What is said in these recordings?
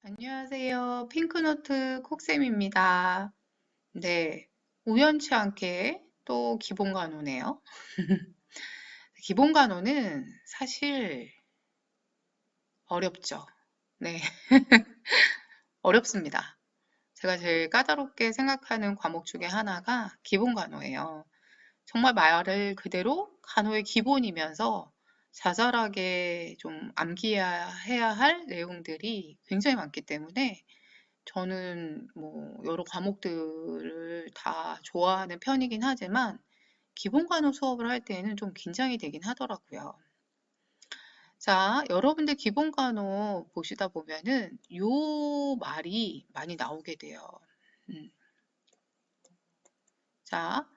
안녕하세요. 핑크노트 콕쌤입니다. 네, 우연치 않게 또 기본 간호네요. 기본 간호는 사실 어렵죠. 네, 어렵습니다. 제가 제일 까다롭게 생각하는 과목 중에 하나가 기본 간호예요. 정말 말을 그대로 간호의 기본이면서 자잘하게 좀 암기해야 할 내용들이 굉장히 많기 때문에 저는 뭐 여러 과목들을 다 좋아하는 편이긴 하지만 기본 간호 수업을 할 때에는 좀 긴장이 되긴 하더라고요. 자, 여러분들 기본 간호 보시다 보면은 요 말이 많이 나오게 돼요. 음, 자,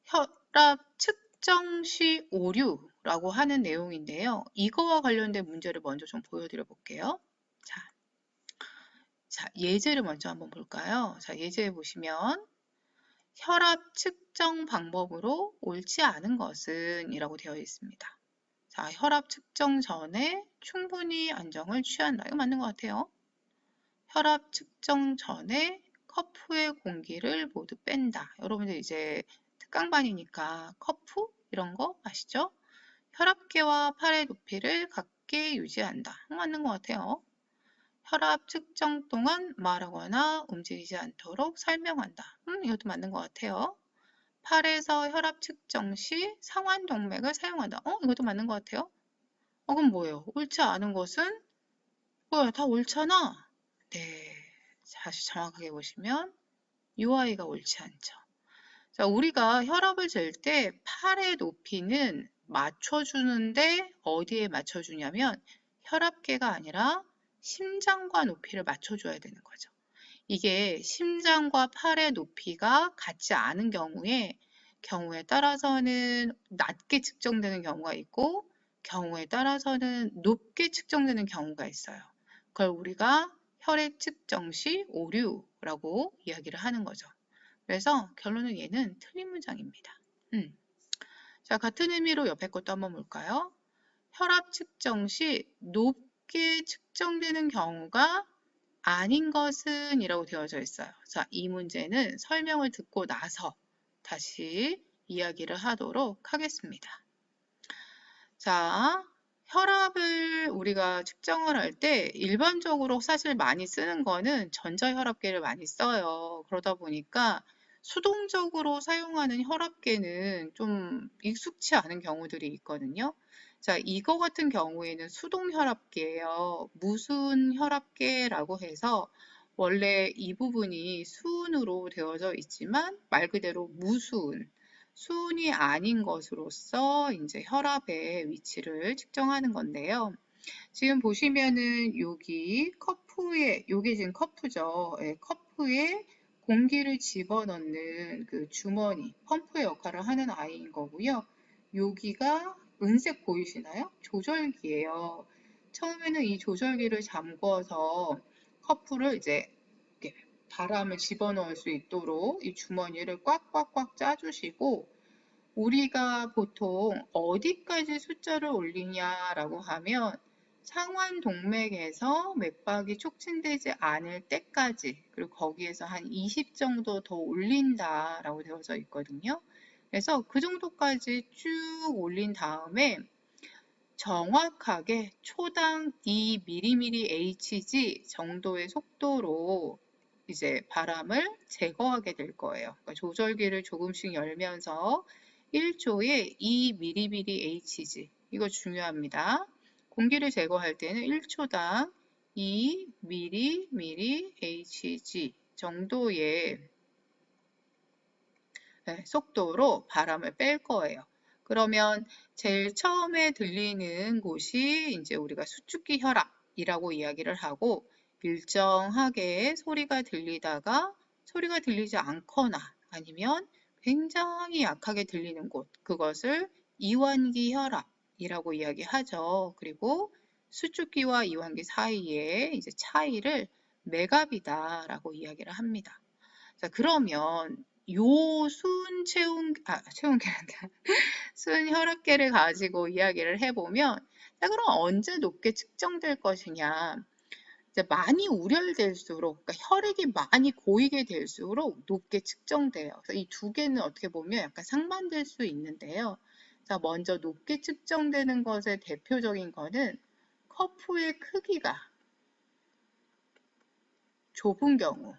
혈압 측정 시 오류라고 하는 내용인데요. 이거와 관련된 문제를 먼저 좀 보여드려 볼게요. 자, 예제를 먼저 한번 볼까요? 자, 예제 보시면 혈압 측정 방법으로 옳지 않은 것은 이라고 되어 있습니다. 자, 혈압 측정 전에 충분히 안정을 취한다. 이거 맞는 것 같아요. 혈압 측정 전에 커프의 공기를 모두 뺀다. 여러분들 이제 특강반이니까 커프 이런 거 아시죠? 혈압계와 팔의 높이를 같게 유지한다. 맞는 것 같아요. 혈압 측정 동안 말하거나 움직이지 않도록 설명한다. 이것도 맞는 것 같아요. 팔에서 혈압 측정 시 상완 동맥을 사용한다. 이것도 맞는 것 같아요. 그럼 뭐예요? 옳지 않은 것은 뭐야? 다 옳잖아. 네, 다시 정확하게 보시면 이 아이가 옳지 않죠. 자, 우리가 혈압을 잴 때 팔의 높이는 맞춰주는데 어디에 맞춰주냐면 혈압계가 아니라 심장과 높이를 맞춰줘야 되는 거죠. 이게 심장과 팔의 높이가 같지 않은 경우에 따라서는 낮게 측정되는 경우가 있고 경우에 따라서는 높게 측정되는 경우가 있어요. 그걸 우리가 혈액 측정 시 오류라고 이야기를 하는 거죠. 그래서 결론은 얘는 틀린 문장입니다. 자, 같은 의미로 옆에 것도 한번 볼까요? 혈압 측정 시 높게 측정되는 경우가 아닌 것은 이라고 되어져 있어요. 자, 이 문제는 설명을 듣고 나서 다시 이야기를 하도록 하겠습니다. 자, 혈압을 우리가 측정을 할 때 일반적으로 사실 많이 쓰는 거는 전자혈압계를 많이 써요. 그러다 보니까 수동적으로 사용하는 혈압계는 좀 익숙치 않은 경우들이 있거든요. 자, 이거 같은 경우에는 수동혈압계예요. 무수은 혈압계라고 해서 원래 이 부분이 수은으로 되어져 있지만 말 그대로 무수은, 수은이 아닌 것으로서 이제 혈압의 위치를 측정하는 건데요. 지금 보시면은 여기 커프에, 요게 지금 커프죠. 예, 커프에 공기를 집어넣는 그 주머니, 펌프의 역할을 하는 아이인 거고요. 여기가 은색 보이시나요? 조절기예요. 처음에는 이 조절기를 잠궈서 커프를 이제 이렇게 바람을 집어넣을 수 있도록 이 주머니를 꽉꽉꽉 짜주시고 우리가 보통 어디까지 숫자를 올리냐라고 하면 상완 동맥에서 맥박이 촉진되지 않을 때까지 그리고 거기에서 한 20 정도 더 올린다라고 되어져 있거든요. 그래서 그 정도까지 쭉 올린 다음에 정확하게 초당 2mmHg 정도의 속도로 이제 바람을 제거하게 될 거예요. 그러니까 조절기를 조금씩 열면서 1초에 2mmHg 이거 중요합니다. 공기를 제거할 때는 1초당 2mmHg 정도의 속도로 바람을 뺄 거예요. 그러면 제일 처음에 들리는 곳이 이제 우리가 수축기 혈압이라고 이야기를 하고 일정하게 소리가 들리다가 소리가 들리지 않거나 아니면 굉장히 약하게 들리는 곳, 그것을 이완기 혈압이라고 이야기하죠. 그리고 수축기와 이완기 사이에 이제 차이를 메갑이다라고 이야기를 합니다. 자, 그러면 요 체온계란다. 순 혈압계를 가지고 이야기를 해보면, 자, 그럼 언제 높게 측정될 것이냐? 이제 많이 우려될수록, 그러니까 혈액이 많이 고이게 될수록 높게 측정돼요. 그래서 이 두 개는 어떻게 보면 약간 상반될 수 있는데요. 자, 먼저 높게 측정되는 것의 대표적인 거는 커프의 크기가 좁은 경우.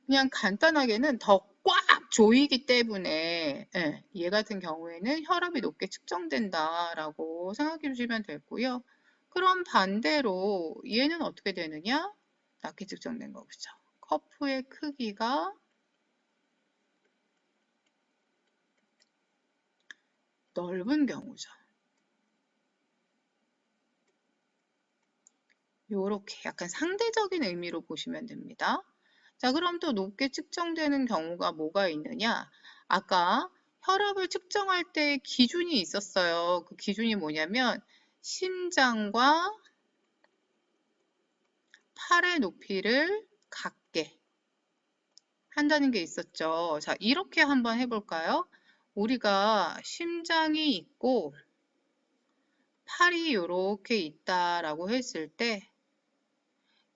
그냥 간단하게는 더 꽉 조이기 때문에 얘 같은 경우에는 혈압이 높게 측정된다라고 생각해 주시면 되고요. 그럼 반대로 얘는 어떻게 되느냐? 낮게 측정된 거죠. 커프의 크기가 넓은 경우죠. 요렇게 약간 상대적인 의미로 보시면 됩니다. 자, 그럼 또 높게 측정되는 경우가 뭐가 있느냐? 아까 혈압을 측정할 때 기준이 있었어요. 그 기준이 뭐냐면 심장과 팔의 높이를 같게 한다는 게 있었죠. 자, 이렇게 한번 해볼까요? 우리가 심장이 있고 팔이 이렇게 있다라고 했을 때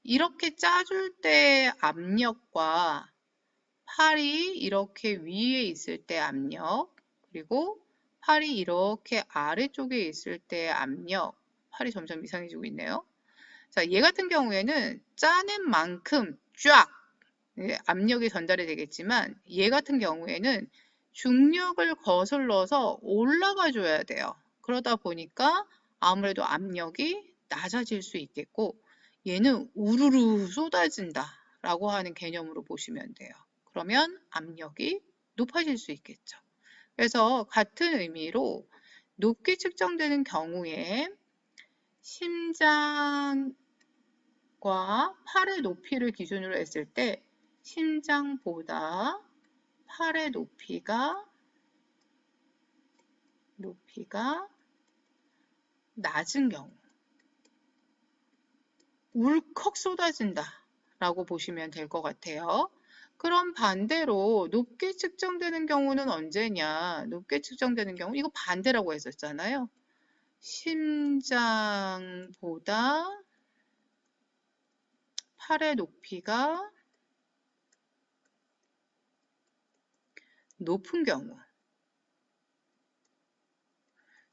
이렇게 짜줄 때 압력과 팔이 이렇게 위에 있을 때 압력, 그리고 팔이 이렇게 아래쪽에 있을 때 압력, 팔이 점점 이상해지고 있네요. 자, 얘 같은 경우에는 짜낸 만큼 쫙 압력이 전달이 되겠지만 얘 같은 경우에는 중력을 거슬러서 올라가 줘야 돼요. 그러다 보니까 아무래도 압력이 낮아질 수 있겠고 얘는 우르르 쏟아진다 라고 하는 개념으로 보시면 돼요. 그러면 압력이 높아질 수 있겠죠. 그래서 같은 의미로 높게 측정되는 경우에 심장과 팔의 높이를 기준으로 했을 때 심장보다 팔의 높이가 낮은 경우 울컥 쏟아진다 라고 보시면 될 것 같아요. 그럼 반대로 높게 측정되는 경우는 언제냐? 높게 측정되는 경우 이거 반대라고 했었잖아요. 심장보다 팔의 높이가 높은 경우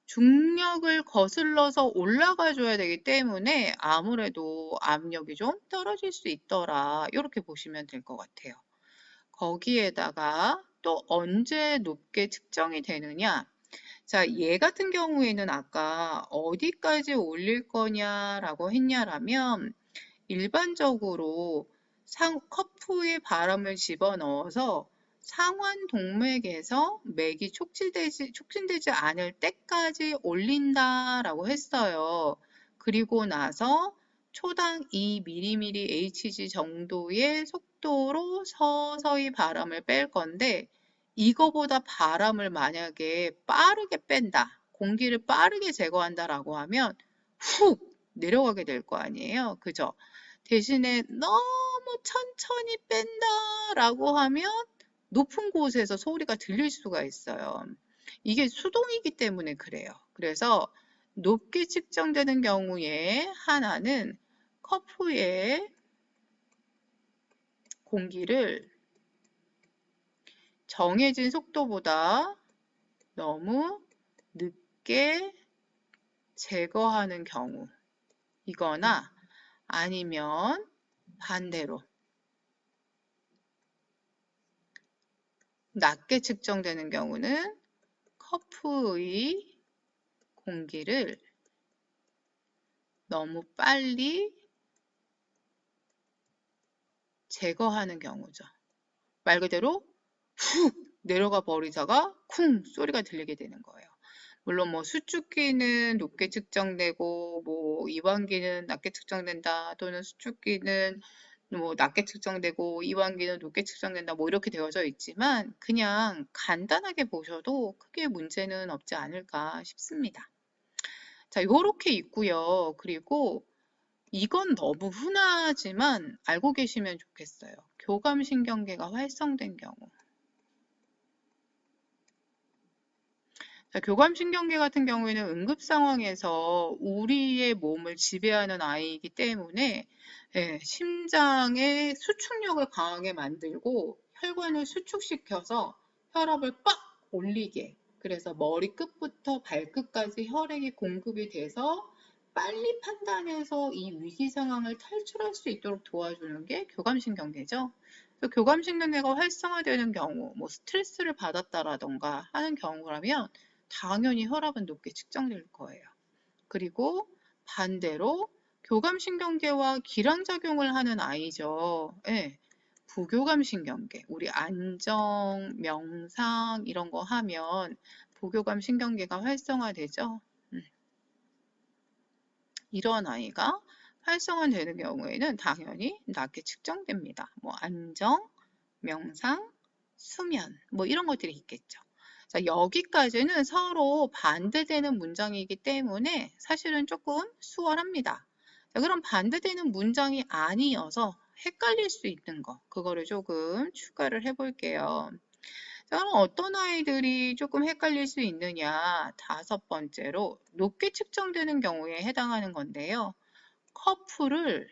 중력을 거슬러서 올라가 줘야 되기 때문에 아무래도 압력이 좀 떨어질 수 있더라. 이렇게 보시면 될 것 같아요. 거기에다가 또 언제 높게 측정이 되느냐? 자, 얘 같은 경우에는 아까 어디까지 올릴 거냐라고 했냐라면 일반적으로 커프에 바람을 집어넣어서 상완 동맥에서 맥이 촉진되지 않을 때까지 올린다라고 했어요. 그리고 나서 초당 2mmHg 정도의 속도로 서서히 바람을 뺄 건데 이거보다 바람을 만약에 빠르게 뺀다, 공기를 빠르게 제거한다라고 하면 훅 내려가게 될 거 아니에요. 그죠? 대신에 너무 천천히 뺀다라고 하면 높은 곳에서 소리가 들릴 수가 있어요. 이게 수동이기 때문에 그래요. 그래서 높게 측정되는 경우에 하나는 커프에 공기를 정해진 속도보다 너무 늦게 제거하는 경우 이거나 아니면 반대로 낮게 측정되는 경우는 커프의 공기를 너무 빨리 제거하는 경우죠. 말 그대로 훅 내려가 버리다가 쿵 소리가 들리게 되는 거예요. 물론 뭐 수축기는 높게 측정되고 뭐 이완기는 낮게 측정된다 또는 수축기는 뭐 낮게 측정되고 이완기는 높게 측정된다 뭐 이렇게 되어져 있지만 그냥 간단하게 보셔도 크게 문제는 없지 않을까 싶습니다. 자, 요렇게 있고요. 그리고 이건 너무 흔하지만 알고 계시면 좋겠어요. 교감신경계가 활성된 경우. 자, 교감신경계 같은 경우에는 응급 상황에서 우리의 몸을 지배하는 아이이기 때문에 예, 심장의 수축력을 강하게 만들고 혈관을 수축시켜서 혈압을 빡 올리게, 그래서 머리 끝부터 발끝까지 혈액이 공급이 돼서 빨리 판단해서 이 위기 상황을 탈출할 수 있도록 도와주는 게 교감신경계죠. 교감신경계가 활성화되는 경우, 뭐 스트레스를 받았다라던가 하는 경우라면 당연히 혈압은 높게 측정될 거예요. 그리고 반대로 교감신경계와 기량작용을 하는 아이죠. 예, 부교감신경계, 우리 안정, 명상 이런 거 하면 부교감신경계가 활성화되죠. 이런 아이가 활성화되는 경우에는 당연히 낮게 측정됩니다. 뭐 안정, 명상, 수면 뭐 이런 것들이 있겠죠. 자, 여기까지는 서로 반대되는 문장이기 때문에 사실은 조금 수월합니다. 자, 그럼 반대되는 문장이 아니어서 헷갈릴 수 있는 거, 그거를 조금 추가를 해볼게요. 자, 그럼 어떤 아이들이 조금 헷갈릴 수 있느냐? 5번째로 높게 측정되는 경우에 해당하는 건데요. 커플을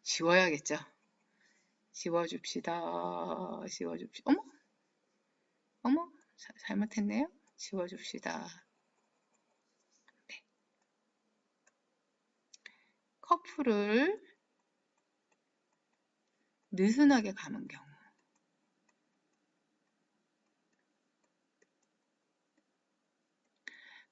지워야겠죠. 지워줍시다. 지워줍시다. 어머? 어머? 잘못했네요. 지워줍시다. 네. 커플을 느슨하게 감은 경우.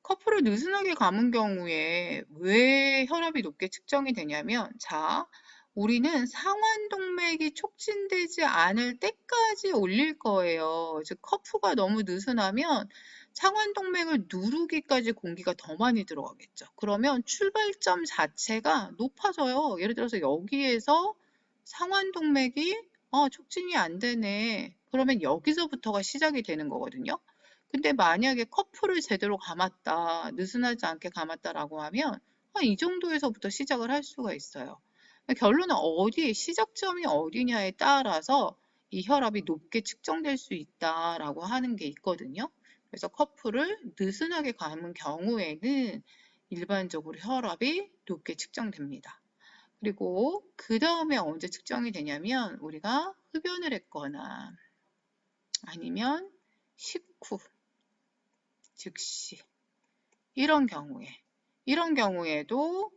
커플을 느슨하게 감은 경우에 왜 혈압이 높게 측정이 되냐면, 자, 우리는 상완동맥이 촉진되지 않을 때까지 올릴 거예요. 즉, 커프가 너무 느슨하면 상완동맥을 누르기까지 공기가 더 많이 들어가겠죠. 그러면 출발점 자체가 높아져요. 예를 들어서 여기에서 상완동맥이 촉진이 안 되네. 그러면 여기서부터가 시작이 되는 거거든요. 근데 만약에 커플을 제대로 감았다, 느슨하지 않게 감았다라고 하면 이 정도에서부터 시작을 할 수가 있어요. 결론은 시작점이 어디냐에 따라서 이 혈압이 높게 측정될 수 있다라고 하는 게 있거든요. 그래서 커플을 느슨하게 감은 경우에는 일반적으로 혈압이 높게 측정됩니다. 그리고 그 다음에 언제 측정이 되냐면 우리가 흡연을 했거나 아니면 식후, 즉시 이런 경우에도,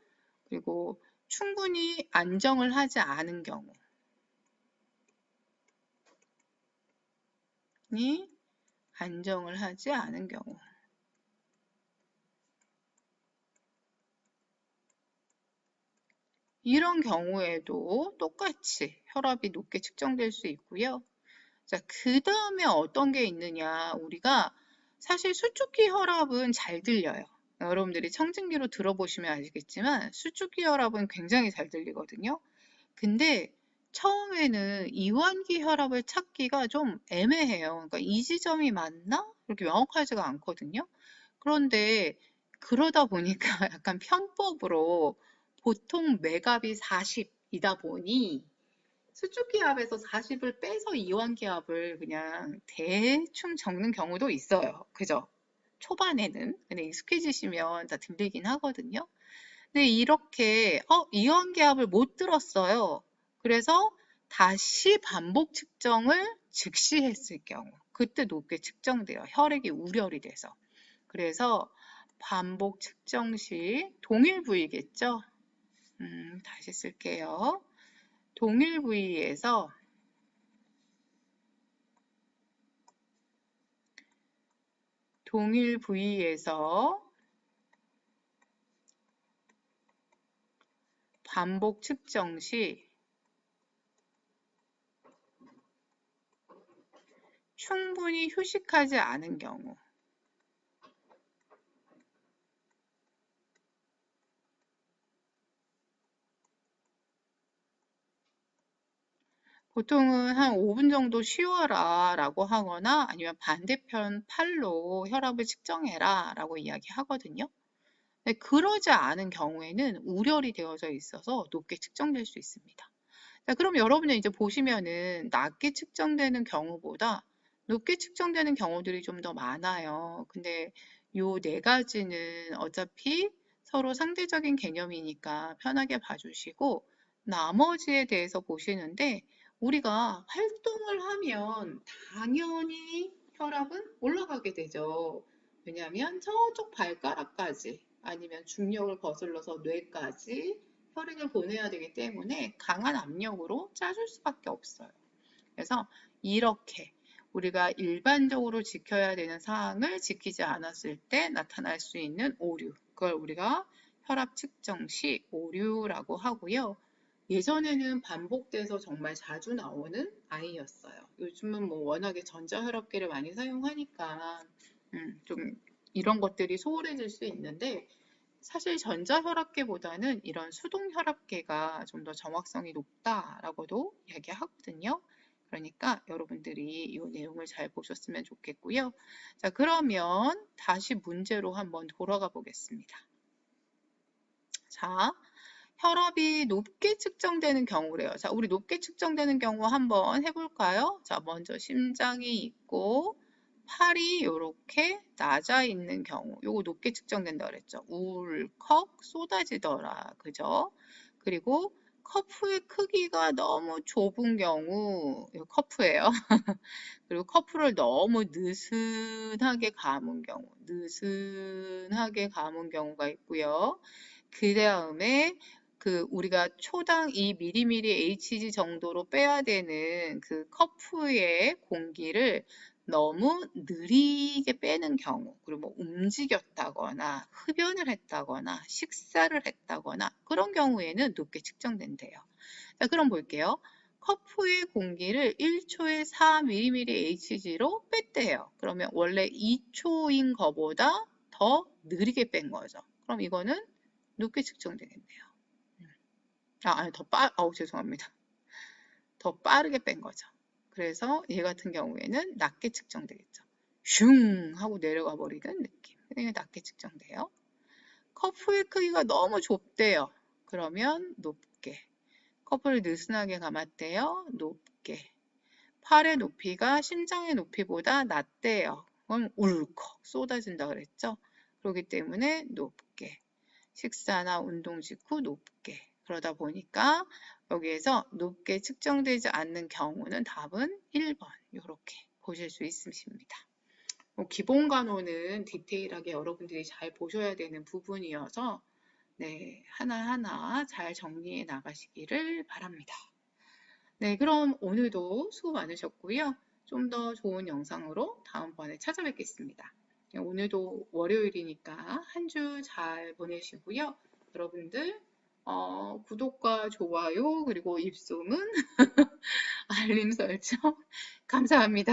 그리고 충분히 안정을 하지 않은 경우, 이런 경우에도 똑같이 혈압이 높게 측정될 수 있고요. 자, 그 다음에 어떤 게 있느냐, 우리가 사실 수축기 혈압은 잘 들려요. 여러분들이 청진기로 들어보시면 아시겠지만 수축기 혈압은 굉장히 잘 들리거든요. 근데 처음에는 이완기 혈압을 찾기가 좀 애매해요. 그러니까 이 지점이 맞나? 그렇게 명확하지가 않거든요. 그런데 그러다 보니까 약간 편법으로 보통 맥압이 40이다 보니 수축기압에서 40을 빼서 이완기압을 그냥 대충 적는 경우도 있어요. 그죠? 초반에는. 근데 익숙해지시면 다 들리긴 하거든요. 근데 이렇게 이완기압을 못 들었어요. 그래서 다시 반복 측정을 즉시 했을 경우 그때 높게 측정돼요. 혈액이 우려이 돼서. 그래서 반복 측정 시 동일 부위겠죠? 다시 쓸게요. 동일 부위에서 반복 측정 시 충분히 휴식하지 않은 경우, 보통은 한 5분 정도 쉬어라 라고 하거나 아니면 반대편 팔로 혈압을 측정해라 라고 이야기하거든요. 근데 그러지 않은 경우에는 우열이 되어져 있어서 높게 측정될 수 있습니다. 자, 그럼 여러분이 이제 보시면은 낮게 측정되는 경우보다 높게 측정되는 경우들이 좀 더 많아요. 근데 요 네 가지는 어차피 서로 상대적인 개념이니까 편하게 봐주시고 나머지에 대해서 보시는데 우리가 활동을 하면 당연히 혈압은 올라가게 되죠. 왜냐하면 저쪽 발가락까지 아니면 중력을 거슬러서 뇌까지 혈액을 보내야 되기 때문에 강한 압력으로 짜줄 수밖에 없어요. 그래서 이렇게 우리가 일반적으로 지켜야 되는 사항을 지키지 않았을 때 나타날 수 있는 오류, 그걸 우리가 혈압 측정 시 오류라고 하고요. 예전에는 반복돼서 정말 자주 나오는 아이였어요. 요즘은 뭐 워낙에 전자혈압계를 많이 사용하니까 좀 이런 것들이 소홀해질 수 있는데 사실 전자혈압계보다는 이런 수동혈압계가 좀 더 정확성이 높다라고도 이야기하거든요. 그러니까 여러분들이 이 내용을 잘 보셨으면 좋겠고요. 자, 그러면 다시 문제로 한번 돌아가 보겠습니다. 자, 혈압이 높게 측정되는 경우래요. 자, 우리 높게 측정되는 경우 한번 해볼까요? 자, 먼저 심장이 있고 팔이 이렇게 낮아 있는 경우, 요거 높게 측정된다 그랬죠. 울컥 쏟아지더라, 그죠? 그리고 커프의 크기가 너무 좁은 경우, 이거 커프예요. 그리고 커프를 너무 느슨하게 감은 경우, 느슨하게 감은 경우가 있고요. 그 다음에 우리가 초당 2ml Hg 정도로 빼야 되는 그 커프의 공기를 너무 느리게 빼는 경우, 그리고 뭐 움직였다거나 흡연을 했다거나 식사를 했다거나 그런 경우에는 높게 측정된대요. 자, 그럼 볼게요. 커프의 공기를 1초에 4ml Hg로 뺐대요. 그러면 원래 2초인 거보다 더 느리게 뺀 거죠. 그럼 이거는 높게 측정되겠네요. 아니, 죄송합니다. 더 빠르게 뺀 거죠. 그래서 얘 같은 경우에는 낮게 측정되겠죠. 슝 하고 내려가 버리는 느낌. 이게 낮게 측정돼요. 커프의 크기가 너무 좁대요. 그러면 높게. 커프를 느슨하게 감았대요. 높게. 팔의 높이가 심장의 높이보다 낮대요. 그럼 울컥 쏟아진다 그랬죠. 그렇기 때문에 높게. 식사나 운동 직후 높게. 그러다 보니까 여기에서 높게 측정되지 않는 경우는 답은 1번 이렇게 보실 수 있으십니다. 기본 간호는 디테일하게 여러분들이 잘 보셔야 되는 부분이어서 네, 하나하나 잘 정리해 나가시기를 바랍니다. 네, 그럼 오늘도 수고 많으셨고요. 좀 더 좋은 영상으로 다음번에 찾아뵙겠습니다. 오늘도 월요일이니까 한 주 잘 보내시고요. 여러분들 구독과 좋아요 그리고 입소문 알림 설정 감사합니다.